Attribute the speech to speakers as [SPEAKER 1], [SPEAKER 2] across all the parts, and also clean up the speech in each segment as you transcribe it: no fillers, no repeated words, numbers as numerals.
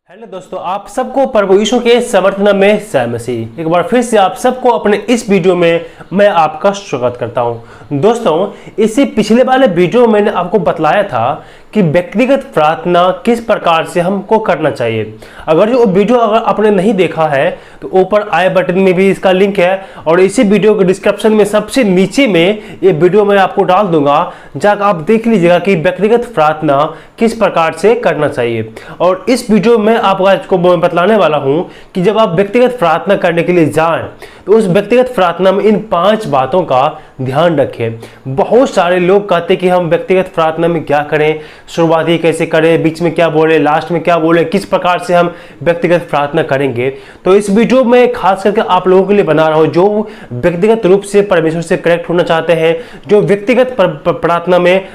[SPEAKER 1] Hello दोस्तों, आप सबको प्रभु यीशु के समर्थन में जय मसीह। एक बार फिर से आप सबको अपने इस वीडियो में मैं आपका स्वागत करता हूं। दोस्तों, इससे पिछले वाले वीडियो में मैंने आपको बतलाया था कि व्यक्तिगत प्रार्थना किस प्रकार से हमको करना चाहिए। अगर जो वीडियो अगर आपने नहीं देखा है तो ऊपर आई बटन में भी इसका लिंक है और इसी वीडियो के डिस्क्रिप्शन में सबसे नीचे में ये वीडियो मैं आपको डाल दूंगा, जाकर आप देख लीजिएगा कि व्यक्तिगत प्रार्थना किस प्रकार से करना चाहिए। और इस वीडियो में आपको बतलाने वाला हूं कि जब आप व्यक्तिगत प्रार्थना करने के लिए जाएं तो उस व्यक्तिगत प्रार्थना में इन 5 बातों का ध्यान रखें। बहुत सारे लोग कहते हैं कि हम व्यक्तिगत प्रार्थना में क्या करें, शुरुआती कैसे करें, बीच में क्या बोले, लास्ट में क्या बोले, किस प्रकार से हम व्यक्तिगत प्रार्थना करेंगे। तो इस वीडियो में खास करके आप लोगों के लिए बना रहा हूं जो व्यक्तिगत रूप से परमेश्वर से कनेक्ट होना चाहते हैं, जो व्यक्तिगत प्रार्थना में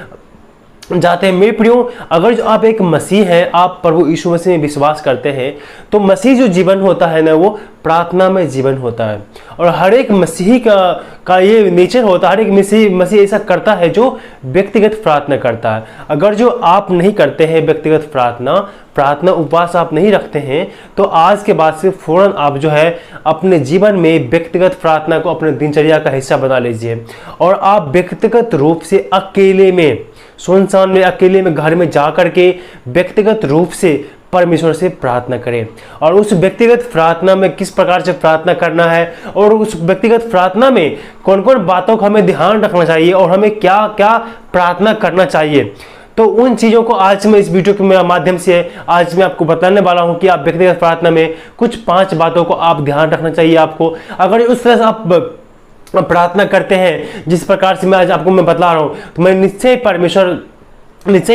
[SPEAKER 1] जाते हैं। मेरे प्रियो, अगर जो आप एक मसीह हैं, आप प्रभु यीशु मसीह में विश्वास करते हैं, तो मसीह जो जीवन होता है ना, वो प्रार्थना में जीवन होता है। और हर एक मसीही का ये नेचर होता है, हर एक मसीह ऐसा करता है जो व्यक्तिगत प्रार्थना करता है। अगर जो आप नहीं करते हैं व्यक्तिगत प्रार्थना उपवास आप नहीं रखते हैं, तो आज के बाद से फौरन आप जो है अपने जीवन में व्यक्तिगत प्रार्थना को अपने दिनचर्या का हिस्सा बना लीजिए। और आप व्यक्तिगत रूप से अकेले में, सुनसान में, अकेले में घर में जा करके व्यक्तिगत रूप से परमेश्वर से प्रार्थना करें। और उस व्यक्तिगत प्रार्थना में किस प्रकार से प्रार्थना करना है और उस व्यक्तिगत प्रार्थना में कौन कौन बातों का हमें ध्यान रखना चाहिए और हमें क्या क्या प्रार्थना करना चाहिए, तो उन चीज़ों को आज मैं इस वीडियो के माध्यम से आज मैं आपको बताने वाला हूं कि आप व्यक्तिगत प्रार्थना में कुछ 5 बातों को आप ध्यान रखना चाहिए आपको। अगर उस तरह से आप प्रार्थना करते हैं जिस प्रकार से मैं आज आपको मैं बता रहा हूं, तो मैं निश्चय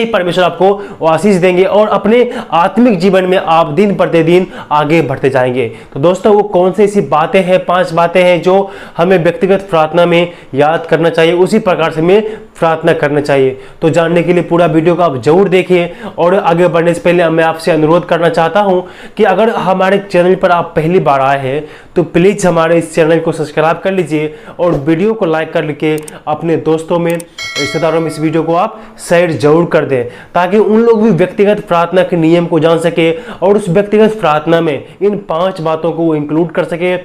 [SPEAKER 1] परमेश्वर आपको आशीष देंगे और अपने आत्मिक जीवन में आप दिन प्रतिदिन आगे बढ़ते जाएंगे। तो दोस्तों, वो कौन सी ऐसी बातें हैं, 5 बातें हैं जो हमें व्यक्तिगत प्रार्थना में याद करना चाहिए, उसी प्रकार से हमें प्रार्थना करना चाहिए। तो जानने के लिए पूरा वीडियो को आप जरूर देखिए। और आगे बढ़ने से पहले मैं आपसे अनुरोध करना चाहता हूं कि अगर हमारे चैनल पर आप पहली बार आए हैं तो प्लीज़ हमारे इस चैनल को सब्सक्राइब कर लीजिए और वीडियो को लाइक करके अपने दोस्तों में, रिश्तेदारों में इस वीडियो को आप शेयर जरूर कर दें, ताकि उन लोग भी व्यक्तिगत प्रार्थना के नियम को जान सके और उस व्यक्तिगत प्रार्थना में इन 5 बातों को वो इंक्लूड कर सके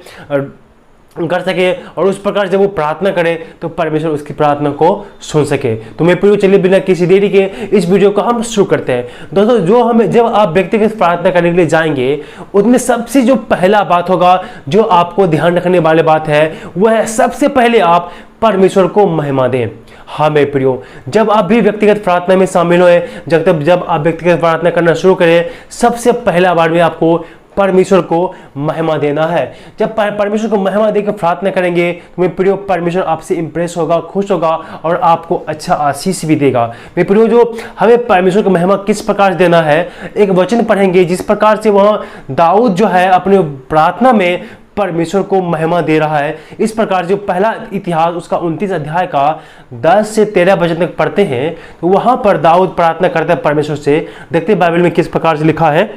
[SPEAKER 1] और उस प्रकार जब वो प्रार्थना करे तो परमेश्वर उसकी प्रार्थना को सुन सके। तो मैं प्रियो, चलिए बिना किसी देरी के इस वीडियो को हम शुरू करते हैं। दोस्तों, जब आप व्यक्तिगत प्रार्थना करने के लिए जाएंगे, उसमें सबसे जो पहला बात होगा जो आपको ध्यान रखने वाली बात है, वह है सबसे पहले आप परमेश्वर को महिमा दें। हाँ मेरे प्रियो, जब आप भी व्यक्तिगत प्रार्थना में शामिल हुए, जब आप व्यक्तिगत प्रार्थना करना शुरू करें, सबसे पहला बार में आपको परमेश्वर को महिमा देना है। जब परमेश्वर को महिमा देकर प्रार्थना करेंगे तो मेरे प्रियो, परमेश्वर आपसे इंप्रेस होगा, खुश होगा और आपको अच्छा आशीष भी देगा। मेरे प्रियो, जो हमें परमेश्वर को महिमा किस प्रकार से देना है, एक वचन पढ़ेंगे जिस प्रकार से वहाँ दाऊद जो है अपने प्रार्थना में परमेश्वर को महिमा दे रहा है। इस प्रकार जो पहला इतिहास उसका 29 अध्याय का 10 से 13 वचन तक पढ़ते हैं, तो वहां पर दाऊद प्रार्थना करता है परमेश्वर से। देखते हैं बाइबल में किस प्रकार से लिखा है।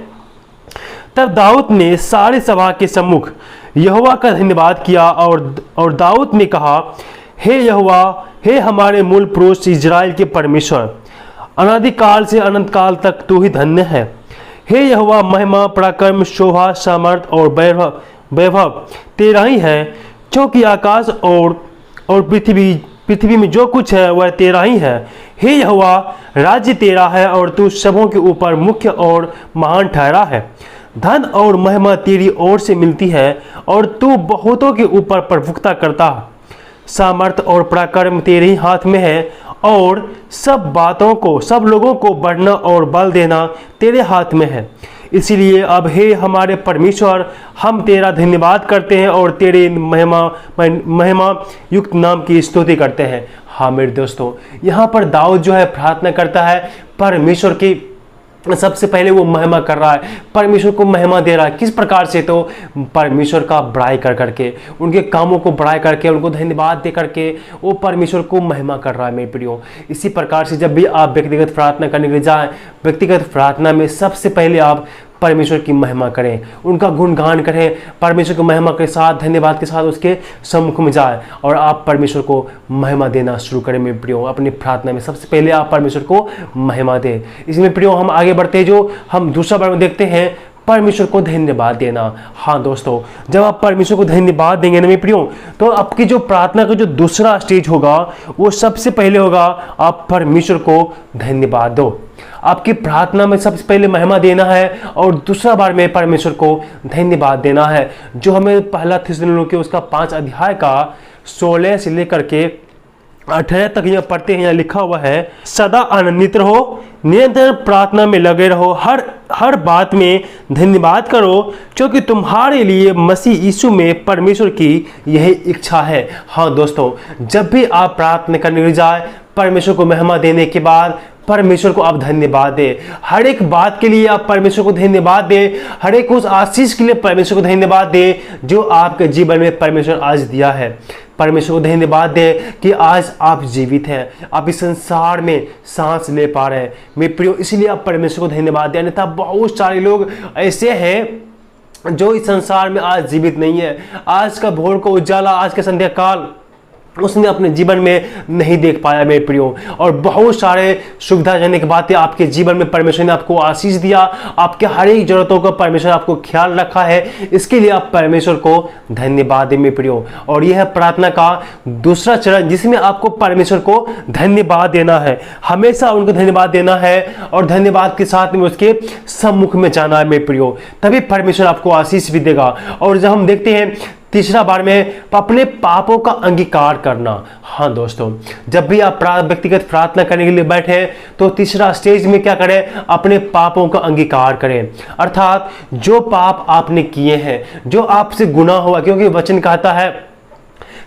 [SPEAKER 1] तब दाऊद ने सारी सभा के सम्मुख यहोवा का धन्यवाद किया और दाऊद ने कहा, हे यहोवा, हे हमारे मूल पुरुष इजराइल के परमेश्वर, अनादिकाल से अनंत काल तक तू ही धन्य है। हे यहोवा, महिमा, पराक्रम, शोभा, सामर्थ और वैभव तेरा ही है, क्योंकि आकाश और पृथ्वी में जो कुछ है वह तेरा ही है। हे यहोवा, राज्य तेरा है और तू सबों के ऊपर मुख्य और महान ठहरा है। धन और महिमा तेरी ओर से मिलती है और तू बहुतों के ऊपर प्रभुता करता है। सामर्थ और पराक्रम तेरे ही हाथ में है और सब लोगों को बढ़ना और बल देना तेरे हाथ में है। इसीलिए अब हे हमारे परमेश्वर, हम तेरा धन्यवाद करते हैं और तेरे महिमा युक्त नाम की स्तुति करते हैं। हाँ मेरे दोस्तों, यहाँ पर दाऊद जो है प्रार्थना करता है परमेश्वर की, सबसे पहले वो महिमा कर रहा है, परमेश्वर को महिमा दे रहा है। किस प्रकार से? तो परमेश्वर का बड़ाई कर करके, उनके कामों को बड़ाई करके, उनको धन्यवाद दे करके वो परमेश्वर को महिमा कर रहा है मेरे प्रियो। इसी प्रकार से जब भी आप व्यक्तिगत प्रार्थना करने के लिए जाएं, व्यक्तिगत प्रार्थना में सबसे पहले आप परमेश्वर की महिमा करें, उनका गुणगान करें, परमेश्वर की महिमा के साथ, धन्यवाद के साथ उसके सम्मुख में जाए और आप परमेश्वर को महिमा देना शुरू करें मेरे प्रियो। अपनी प्रार्थना में सबसे पहले आप परमेश्वर को महिमा दें। इसमें प्रियो हम आगे बढ़ते हैं, जो हम दूसरा बार में देखते हैं परमेश्वर को धन्यवाद देना। हाँ दोस्तों, जब आप परमेश्वर को धन्यवाद देंगे ना मेरे प्रियो, तो आपकी जो प्रार्थना का जो दूसरा स्टेज होगा वो सबसे पहले होगा आप परमेश्वर को धन्यवाद दो। आपकी प्रार्थना में सबसे पहले महिमा देना है और दूसरा बार में परमेश्वर को धन्यवाद देना है, जो हमें पहला थिस्सलुनीके उसका 5 अध्याय का 16 से लेकर के 18 तक यहाँ पढ़ते हैं। यहाँ लिखा हुआ है, सदा आनंदित रहो, निरंतर प्रार्थना में लगे रहो, हर बात में धन्यवाद करो, क्योंकि तुम्हारे लिए मसीह यीशु में परमेश्वर की यही इच्छा है। हाँ दोस्तों, जब भी आप प्रार्थना करने जाए, परमेश्वर को महिमा देने के बाद परमेश्वर को आप धन्यवाद दें। हर एक बात के लिए आप परमेश्वर को धन्यवाद दें, हर एक उस आशीष के लिए परमेश्वर को धन्यवाद दें जो आपके जीवन में परमेश्वर आज दिया है। परमेश्वर को धन्यवाद दें कि आज आप जीवित हैं, आप इस संसार में सांस ले पा रहे हैं मेरे प्रियो, इसलिए आप परमेश्वर को धन्यवाद दें। अन्यथा बहुत सारे लोग ऐसे हैं जो इस संसार में आज जीवित नहीं है। आज का भोर को उजाला, आज का संध्या काल उसने अपने जीवन में नहीं देख पाया मेरे प्रियो, और बहुत सारे सुविधाजनक बातें आपके जीवन में परमेश्वर ने आपको आशीष दिया, आपके हर एक जरूरतों का परमेश्वर आपको ख्याल रखा है। इसके लिए आप परमेश्वर को धन्यवाद दें मेरे प्रियो। और यह है प्रार्थना का दूसरा चरण, जिसमें आपको परमेश्वर को धन्यवाद देना है, हमेशा उनको धन्यवाद देना है और धन्यवाद के साथ में उसके सम्मुख में जाना है मेरे प्रियो, तभी परमेश्वर आपको आशीष भी देगा। और जब हम देखते हैं तीसरा बार में अपने पापों का अंगीकार करना। हाँ दोस्तों, जब भी आप व्यक्तिगत प्रार्थना करने के लिए बैठे तो तीसरा स्टेज में क्या करें, अपने पापों का अंगीकार करें। अर्थात जो पाप आपने किए हैं, जो आपसे गुनाह हुआ, क्योंकि वचन कहता है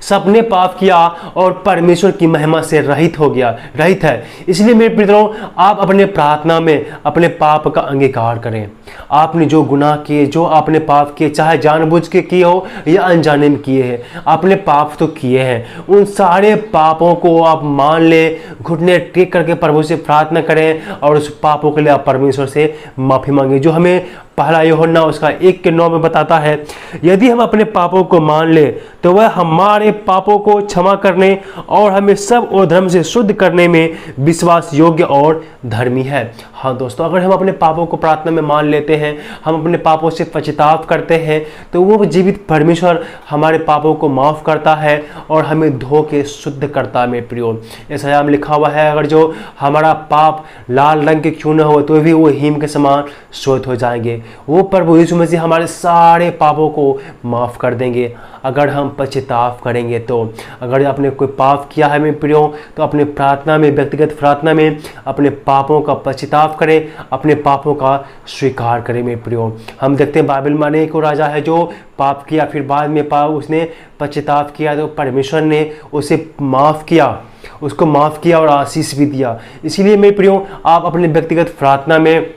[SPEAKER 1] सबने पाप किया और परमेश्वर की महिमा से रहित है। इसलिए मेरे मित्रों, आप अपने प्रार्थना में अपने पाप का अंगीकार करें। आपने जो गुनाह किए, जो आपने पाप किए, चाहे जानबूझ के किए हो या अनजाने में किए हैं, आपने पाप तो किए हैं, उन सारे पापों को आप मान ले, घुटने टेक करके प्रभु से प्रार्थना करें और उस पापों के लिए आप परमेश्वर से माफी मांगे, जो हमें पहला यूहन्ना उसका 1:9 में बताता है, यदि हम अपने पापों को मान ले तो वह हमारे पापों को क्षमा करने और हमें सब अधर्म से शुद्ध करने में विश्वास योग्य और धर्मी है। हाँ दोस्तों, अगर हम अपने पापों को प्रार्थना में मान लेते हैं, हम अपने पापों से पश्चाताप करते हैं, तो वो जीवित परमेश्वर हमारे पापों को माफ करता है और हमें धो के शुद्ध करता है मेरे प्रियो। ऐसा में लिखा हुआ है, अगर जो हमारा पाप लाल रंग के क्यों न हो तो भी वो हिम के समान श्वेत हो जाएंगे। वो प्रभु यीशु मसीह हमारे सारे पापों को माफ कर देंगे अगर हम पश्चाताप करेंगे। तो अगर आपने कोई पाप किया है मेरे प्रियो, तो अपने प्रार्थना में, व्यक्तिगत प्रार्थना में अपने पापों का पश्चाताप करें, अपने पापों का स्वीकार करें मेरे प्रियो। हम देखते हैं बाइबल में एक राजा है जो पाप किया, फिर बाद में उसने पश्चाताप किया तो परमेश्वर ने उसे माफ़ किया, उसको माफ़ किया और आशीष भी दिया। इसीलिए मेरे प्रियो, आप अपने व्यक्तिगत प्रार्थना में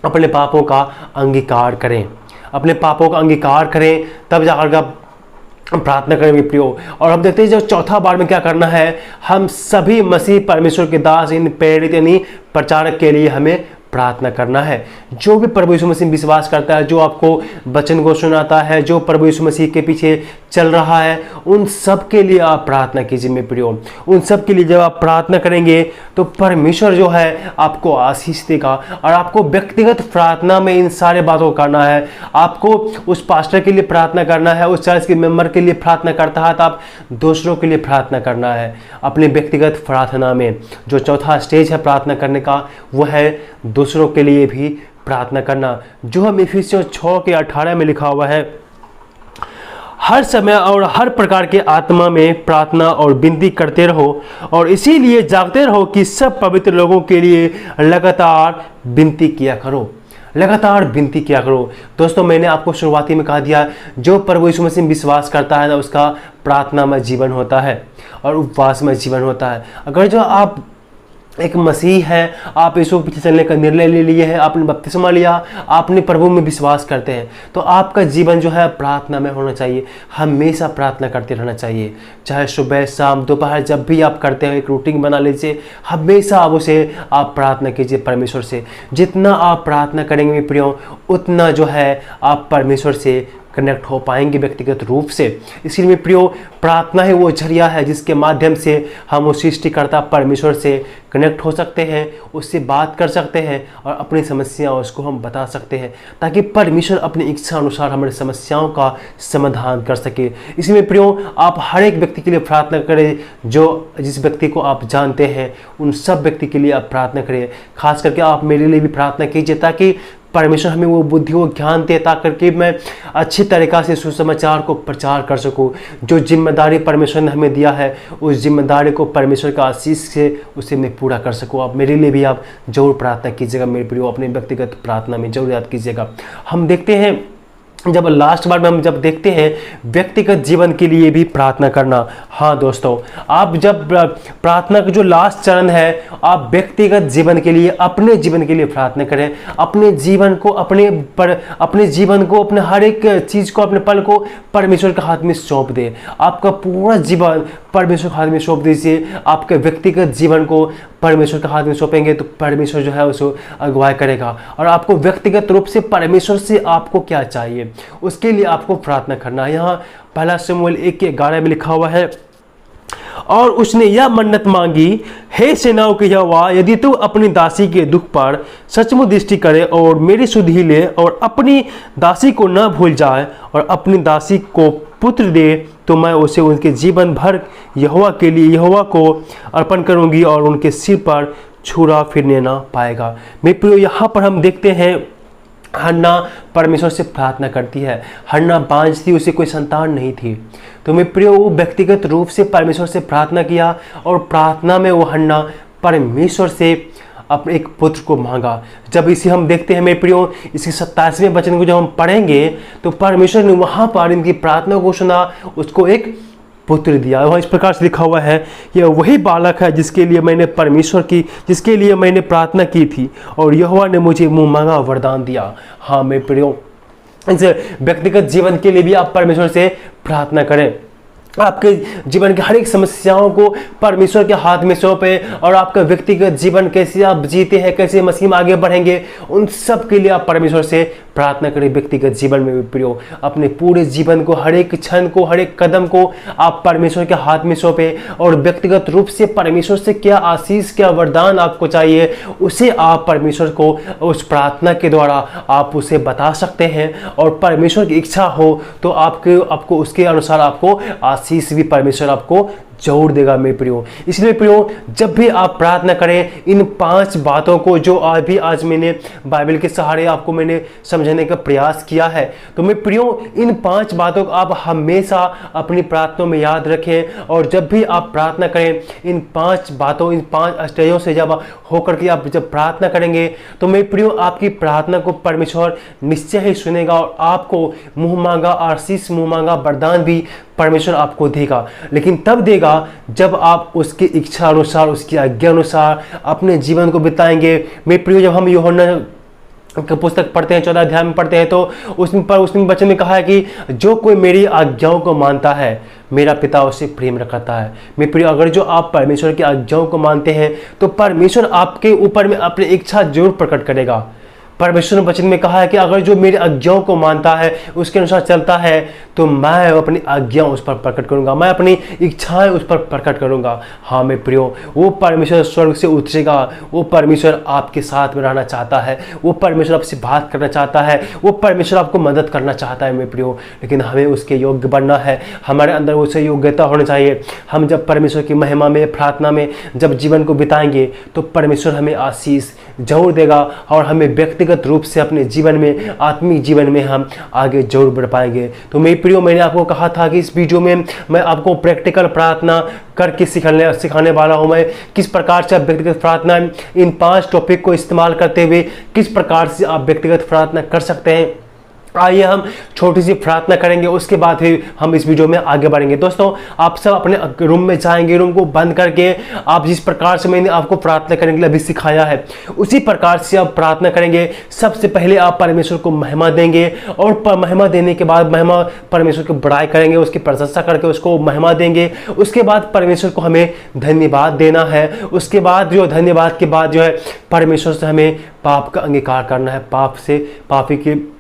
[SPEAKER 1] अपने पापों का अंगीकार करें, अपने पापों का अंगीकार करें, तब जाकर आप प्रार्थना करें मेरे प्रियो। और हम देखते हैं जो चौथा बार में क्या करना है, हम सभी मसीह परमेश्वर के दास, इन प्रेरित यानी प्रचारक के लिए हमें प्रार्थना करना है। जो भी प्रभु यीशु मसीह विश्वास करता है, जो आपको वचन को सुनाता है, जो प्रभु यीशु मसीह के पीछे चल रहा है, उन सब के लिए आप प्रार्थना कीजिए मेरे प्रियो। उन सब के लिए जब आप प्रार्थना करेंगे तो परमेश्वर जो है आपको आशीष देगा। और आपको व्यक्तिगत प्रार्थना में इन सारे बातों को करना है। आपको उस पास्टर के लिए प्रार्थना करना है, उस चर्च के मेंबर के लिए प्रार्थना करता है, तो आप दूसरों के लिए प्रार्थना करना है। अपने व्यक्तिगत प्रार्थना में जो चौथा स्टेज है प्रार्थना करने का, वो है दूसरों के लिए भी प्रार्थना करना, जो हम इफिसियों 6:18 में लिखा हुआ है, हर समय और हर प्रकार के आत्मा में प्रार्थना और विनती करते रहो और इसीलिए जागते रहो कि सब पवित्र लोगों के लिए लगातार विनती किया करो, लगातार विनती किया करो। दोस्तों, मैंने आपको शुरुआती में कहा दिया, जो प्रभु यीशु मसीह में विश्वास करता है ना, उसका प्रार्थना में जीवन होता है और उपवास में जीवन होता है। अगर जो आप एक मसीह है, आप यीशु के पीछे चलने का निर्णय ले लिए हैं, आपने बपतिस्मा लिया, आपने प्रभु में विश्वास करते हैं, तो आपका जीवन जो है प्रार्थना में होना चाहिए। हमेशा प्रार्थना करते रहना चाहिए, चाहे सुबह शाम दोपहर, जब भी आप करते हैं एक रूटीन बना लीजिए, हमेशा आप प्रार्थना कीजिए परमेश्वर से। जितना आप प्रार्थना करेंगे प्रियो, उतना जो है आप परमेश्वर से कनेक्ट हो पाएंगे व्यक्तिगत रूप से। इसलिए मेरे प्रियो, प्रार्थना ही वो जरिया है जिसके माध्यम से हम उस सृष्टिकर्ता परमेश्वर से कनेक्ट हो सकते हैं, उससे बात कर सकते हैं और अपनी समस्या उसको हम बता सकते हैं, ताकि परमेश्वर अपनी इच्छा अनुसार हमारी समस्याओं का समाधान कर सके। इसलिए प्रियो, आप हर एक व्यक्ति के लिए प्रार्थना करें, जो जिस व्यक्ति को आप जानते हैं उन सब व्यक्ति के लिए आप प्रार्थना करें। खास करके आप मेरे लिए भी प्रार्थना कीजिए, ताकि परमेश्वर हमें वो बुद्धि, वो ज्ञान दे, ताकि कि मैं अच्छी तरीक़ा से सुसमाचार को प्रचार कर सकूं। जो जिम्मेदारी परमेश्वर ने हमें दिया है, उस जिम्मेदारी को परमेश्वर का आशीष से उसे मैं पूरा कर सकूं। आप मेरे लिए भी आप जरूर प्रार्थना कीजिएगा मेरे प्रियो, अपने व्यक्तिगत प्रार्थना में जरूर याद कीजिएगा। हम देखते हैं, जब लास्ट बार में हम जब देखते हैं व्यक्तिगत जीवन के लिए भी प्रार्थना करना। हाँ दोस्तों, आप जब प्रार्थना का जो लास्ट चरण है, आप व्यक्तिगत जीवन के लिए, अपने जीवन के लिए प्रार्थना करें। अपने जीवन को, अपने जीवन को, अपने हर एक चीज़ को, अपने पल को परमेश्वर के हाथ में सौंप दे। आपका पूरा जीवन परमेश्वर के हाथ में सौंप दीजिए। आपके व्यक्तिगत जीवन को परमेश्वर के हाथ में सौंपेंगे तो परमेश्वर जो है उसको अगुवाई करेगा। और आपको व्यक्तिगत रूप से परमेश्वर से आपको क्या चाहिए, उसके लिए आपको प्रार्थना करना है। यहाँ पहला शमूएल 1:11 में लिखा हुआ है, और उसने यह मन्नत मांगी, हे सेनाओं के यहोवा, यदि तू अपनी दासी के दुख पर सचमुच दृष्टि करे और मेरी सुधि ले और अपनी दासी को न भूल जाए और अपनी दासी को पुत्र दे, तो मैं उसे उनके जीवन भर यहोवा के लिए, यहोवा को अर्पण करूंगी और उनके सिर पर छुरा फिरने ना पाएगा। मेरे प्रियो, यहाँ पर हम देखते हैं हन्ना परमेश्वर से प्रार्थना करती है। हन्ना बांझ थी, उसे कोई संतान नहीं थी, तो मेरे प्रियो, वो व्यक्तिगत रूप से परमेश्वर से प्रार्थना किया और प्रार्थना में वो हन्ना परमेश्वर से अपने एक पुत्र को मांगा। जब इसे हम देखते हैं मेरे प्रियो, इसके 27वें वचन को जब हम पढ़ेंगे तो परमेश्वर ने वहाँ पर इनकी प्रार्थना को सुना, उसको एक पुत्र दिया। वहाँ इस प्रकार से लिखा हुआ है, यह वही बालक है जिसके लिए मैंने प्रार्थना की थी और यहोवा ने मुझे मुँह मांगा वरदान दिया। हाँ मेरे प्रियो, इस व्यक्तिगत जीवन के लिए भी आप परमेश्वर से प्रार्थना करें। आपके जीवन की हर एक समस्याओं को परमेश्वर के हाथ में सौंपें और आपका व्यक्तिगत जीवन कैसे आप जीते हैं, कैसे मसीह में आगे बढ़ेंगे, उन सब के लिए आप परमेश्वर से प्रार्थना करें। व्यक्तिगत जीवन में प्रियो, अपने पूरे जीवन को, हर एक क्षण को, हर एक कदम को आप परमेश्वर के हाथ में सौंपें और व्यक्तिगत रूप से परमेश्वर से क्या आशीष, क्या वरदान आपको चाहिए, उसे आप परमेश्वर को उस प्रार्थना के द्वारा आप उसे बता सकते हैं। और परमेश्वर की इच्छा हो तो आपको उसके अनुसार आपको आशीष भी परमेश्वर आपको जरूर देगा मेरे प्रियो। इसलिए प्रियो, जब भी आप प्रार्थना करें, इन 5 बातों को जो आज मैंने बाइबल के सहारे आपको मैंने समझाने का प्रयास किया है, तो मेरे प्रियो, इन 5 बातों को आप हमेशा अपनी प्रार्थनाओं में याद रखें। और जब भी आप प्रार्थना करें, इन 5 बातों, इन 5 स्टेजों से जब होकर के आप जब प्रार्थना करेंगे, तो मेरे प्रियो, आपकी प्रार्थना को परमेश्वर निश्चय ही सुनेगा और आपको मुँह मांगा आशीष, मुँह मांगा वरदान भी परमेश्वर आपको देगा। लेकिन तब देगा जब आप उसकी इच्छा अनुसार, उसकी आज्ञा अनुसार अपने जीवन को बिताएंगे। मेरे प्रियो, जब हम यूहन्ना की पुस्तक पढ़ते हैं, 14 अध्याय में पढ़ते हैं, तो उसमें वचन में कहा है कि जो कोई मेरी आज्ञाओं को मानता है, मेरा पिता उसे प्रेम करता है। मेरे प्रियो, अगर जो आप परमेश्वर की आज्ञाओं को मानते हैं तो परमेश्वर आपके ऊपर में अपनी इच्छा जरूर प्रकट करेगा। परमेश्वर ने वचन में कहा है कि अगर जो मेरी आज्ञाओं को मानता है, उसके अनुसार चलता है, तो मैं अपनी आज्ञाओं उस पर प्रकट करूंगा, मैं अपनी इच्छाएं उस पर प्रकट करूंगा। हाँ मेरे प्रियो, वो परमेश्वर स्वर्ग से उतरेगा, वो परमेश्वर आपके साथ में रहना चाहता है, वो परमेश्वर आपसे बात करना चाहता है, वो परमेश्वर आपको मदद करना चाहता है मेरे प्रियो। लेकिन हमें उसके योग्य बनना है, हमारे अंदर उसे योग्यता होनी चाहिए। हम जब परमेश्वर की महिमा में, प्रार्थना में जब जीवन को बिताएंगे, तो परमेश्वर हमें आशीष जरूर देगा और हमें व्यक्तिगत रूप से अपने जीवन में, आत्मिक जीवन में हम आगे जरूर बढ़ पाएंगे। तो मेरे प्रियो, मैंने आपको कहा था कि इस वीडियो में मैं आपको प्रैक्टिकल प्रार्थना करके सिखाने वाला हूं। मैं किस प्रकार से आप व्यक्तिगत प्रार्थना, इन 5 टॉपिक को इस्तेमाल करते हुए किस प्रकार से आप व्यक्तिगत प्रार्थना कर सकते हैं। आइए हम छोटी सी प्रार्थना करेंगे, उसके बाद ही हम इस वीडियो में आगे बढ़ेंगे। दोस्तों, आप सब अपने रूम में जाएंगे, रूम को बंद करके आप जिस प्रकार से मैंने आपको प्रार्थना करने के लिए अभी सिखाया है, उसी प्रकार से आप प्रार्थना करेंगे। सबसे पहले आप परमेश्वर को महिमा देंगे और महिमा देने के बाद महिमा परमेश्वर की बड़ाई करेंगे, उसकी प्रशंसा करके उसको महिमा देंगे। उसके बाद परमेश्वर को हमें धन्यवाद देना है। उसके बाद जो धन्यवाद के बाद जो है परमेश्वर से हमें पाप का अंगीकार करना है, पापी की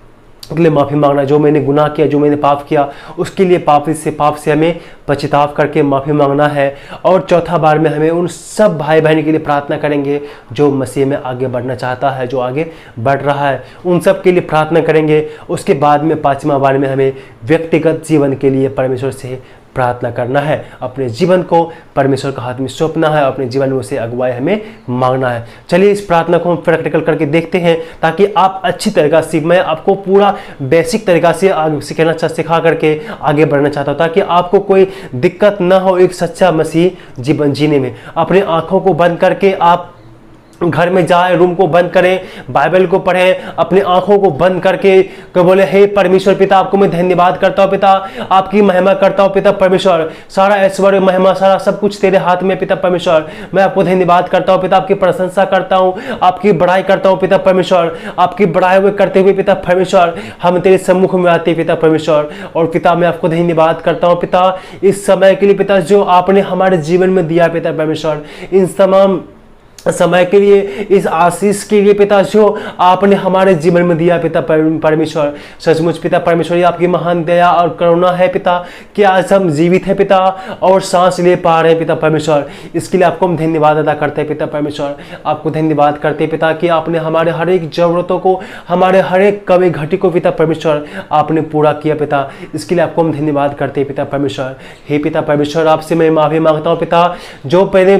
[SPEAKER 1] के लिए माफ़ी मांगना, जो मैंने गुनाह किया, जो मैंने पाप किया, उसके लिए पाप से हमें पश्चाताप करके माफ़ी मांगना है। और चौथा बार में हमें उन सब भाई बहन के लिए प्रार्थना करेंगे जो मसीह में आगे बढ़ना चाहता है, जो आगे बढ़ रहा है, उन सब के लिए प्रार्थना करेंगे। उसके बाद में पाँचवा बार में हमें व्यक्तिगत जीवन के लिए परमेश्वर से प्रार्थना करना है, अपने जीवन को परमेश्वर के हाथ में सौंपना है, अपने जीवन में उसे अगुवाई हमें मांगना है। चलिए इस प्रार्थना को हम प्रैक्टिकल करके देखते हैं, ताकि आप अच्छी तरीक़ा से, मैं आपको पूरा बेसिक तरीक़ा से सिखा करके आगे बढ़ना चाहता हूँ, ताकि आपको कोई दिक्कत ना हो एक सच्चा मसीह जीवन जीने में। अपने आँखों को बंद करके आप घर में जाए, रूम को बंद करें, बाइबल को पढ़ें, अपनी आंखों को बंद करके बोले, हे परमेश्वर पिता, आपको मैं धन्यवाद करता हूँ पिता, आपकी महिमा करता हूँ पिता परमेश्वर, सारा ऐश्वर्य महिमा सारा सब कुछ तेरे हाथ में पिता परमेश्वर, मैं आपको धन्यवाद करता हूँ पिता, आपकी प्रशंसा करता हूँ, आपकी बड़ाई करता हूँ पिता परमेश्वर, आपकी बड़ाई हुए करते हुए पिता परमेश्वर हम तेरे सम्मुख में आते पिता परमेश्वर। और पिता मैं आपको धन्यवाद करता हूँ पिता इस समय के लिए पिता, जो आपने हमारे जीवन में दिया पिता परमेश्वर, इन तमाम समय के लिए, इस आशीष के लिए पिता, जो आपने हमारे जीवन में दिया पिता परमेश्वर। सचमुच पिता परमेश्वर, ये आपकी महान दया और करुणा है पिता कि आज हम जीवित हैं पिता और सांस ले पा रहे हैं पिता परमेश्वर। इसके लिए आपको हम धन्यवाद अदा करते हैं पिता परमेश्वर। आपको धन्यवाद करते हैं पिता कि आपने हमारे हर एक जरूरतों को, हमारे हर एक कमी घटी को पिता परमेश्वर आपने पूरा किया पिता। इसके लिए आपको हम धन्यवाद करते हैं पिता परमेश्वर। हे पिता परमेश्वर, आपसे मैं माफ़ी मांगता हूँ पिता, जो पहले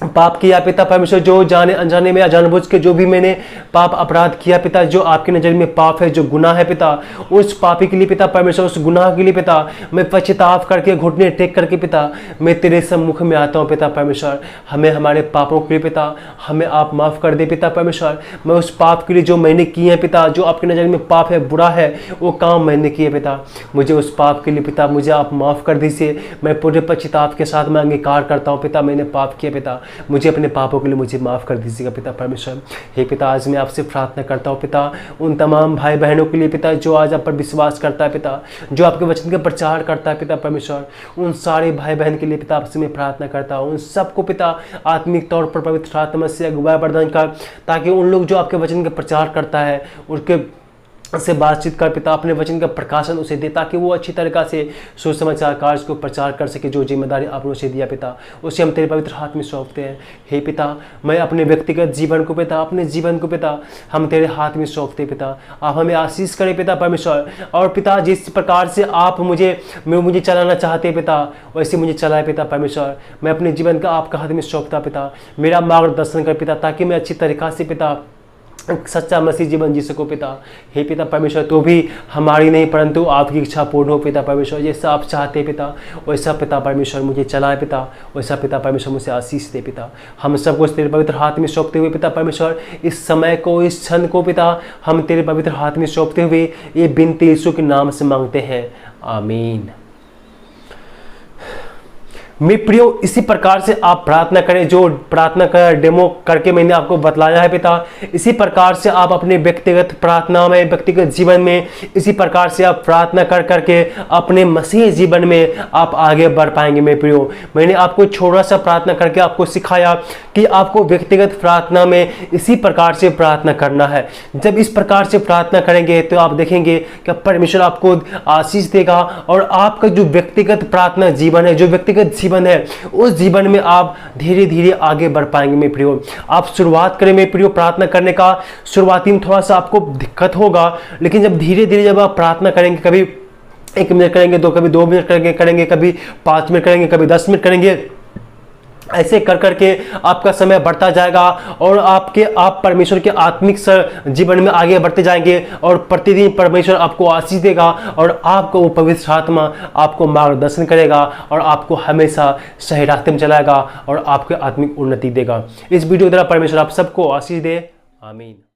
[SPEAKER 1] पाप किया पिता परमेश्वर, जो जाने अनजाने में या जानबूझ के जो भी मैंने पाप अपराध किया पिता, जो आपकी नज़र में पाप है, जो गुनाह है पिता, उस पापी के लिए पिता परमेश्वर, उस गुनाह के लिए पिता मैं पश्चाताप करके, घुटने टेक करके पिता मैं तेरे सम्मुख में आता हूँ पिता परमेश्वर। हमें हमारे पापों के लिए पिता हमें आप माफ़ कर दे पिता परमेश्वर। मैं उस पाप के लिए जो मैंने किए हैं पिता, जो आपकी नज़र में पाप है, बुरा है, वो काम मैंने किए पिता, मुझे उस पाप के लिए पिता मुझे आप माफ़ कर दीजिए। मैं पूरे पश्चाताप के साथ मैं अंगीकार करता हूँ पिता, मैंने पाप किया पिता, मुझे अपने पापों के लिए मुझे माफ़ कर दीजिएगा पिता परमेश्वर। हे पिता, आज मैं आपसे प्रार्थना करता हूँ पिता उन तमाम भाई बहनों के लिए पिता, जो आज आप पर विश्वास करता है पिता, जो आपके वचन का प्रचार करता है पिता परमेश्वर, उन सारे भाई बहन के लिए पिता आपसे मैं प्रार्थना करता हूँ। उन सबको पिता आत्मिक तौर पर पवित्र आत्मा से अगुवाई प्रदान कर, ताकि उन लोग जो आपके वचन का प्रचार करता है उनके से बातचीत कर पिता, अपने वचन का प्रकाशन उसे दे, ताकि वो अच्छी तरीक़ा से सुसमाचार कार्य को प्रचार कर सके। जो जिम्मेदारी आपने उसे दिया पिता, उसे हम तेरे पवित्र हाथ में सौंपते हैं। हे पिता, मैं अपने व्यक्तिगत जीवन को पिता, अपने जीवन को पिता हम तेरे हाथ में सौंपते पिता। आप हमें आशीष करें पिता परमेश्वर। और पिता, जिस प्रकार से आप मुझे चलाना चाहते हैं पिता, वैसे मुझे चलाए पिता परमेश्वर। मैं अपने जीवन का आपका हाथ में सौंपता पिता, मेरा मार्गदर्शन कर पिता, ताकि मैं अच्छी तरीक़ा से पिता सच्चा मसीह जीवन जी सको पिता। हे पिता परमेश्वर, तो भी हमारी नहीं परंतु आपकी इच्छा पूर्ण हो पिता परमेश्वर। जैसा आप चाहते पिता वैसा पिता परमेश्वर मुझे चलाए पिता, वैसा पिता परमेश्वर मुझे आशीष दे पिता। हम सब कुछ तेरे पवित्र हाथ में सौंपते हुए पिता परमेश्वर, इस समय को, इस क्षण को पिता हम तेरे पवित्र हाथ में सौंपते हुए ये विनती यीशु के नाम से मांगते हैं, आमीन। मेरे प्रियो, इसी प्रकार से आप प्रार्थना करें, जो प्रार्थना का डेमो करके मैंने आपको बतलाया है पिता। इसी प्रकार से आप अपने व्यक्तिगत प्रार्थना में, व्यक्तिगत जीवन में इसी प्रकार से आप प्रार्थना कर करके अपने मसीह जीवन में आप आगे बढ़ पाएंगे। मेरे प्रियो, मैंने आपको छोटा सा प्रार्थना करके आपको सिखाया कि आपको व्यक्तिगत प्रार्थना में इसी प्रकार से प्रार्थना करना है। जब इस प्रकार से प्रार्थना करेंगे तो आप देखेंगे कि परमेश्वर आपको आशीष देगा, और आपका जो व्यक्तिगत प्रार्थना जीवन है, जो व्यक्तिगत जीवन है, उस जीवन में आप धीरे धीरे आगे बढ़ पाएंगे। मेरे प्रियो, आप शुरुआत करें मेरे प्रियो प्रार्थना करने का। शुरुआती में थोड़ा सा आपको दिक्कत होगा, लेकिन जब धीरे धीरे जब आप प्रार्थना करेंगे, कभी 1 मिनट करेंगे, कभी 2 मिनट करेंगे, कभी 5 मिनट करेंगे, कभी 10 मिनट करेंगे, ऐसे कर करके आपका समय बढ़ता जाएगा, और आप परमेश्वर के आत्मिक जीवन में आगे बढ़ते जाएंगे, और प्रतिदिन परमेश्वर आपको आशीष देगा, और आपको वो पवित्र आत्मा आपको मार्गदर्शन करेगा, और आपको हमेशा सही रास्ते में चलाएगा, और आपके आत्मिक उन्नति देगा। इस वीडियो के द्वारा परमेश्वर आप सबको आशीष दे, आमीन।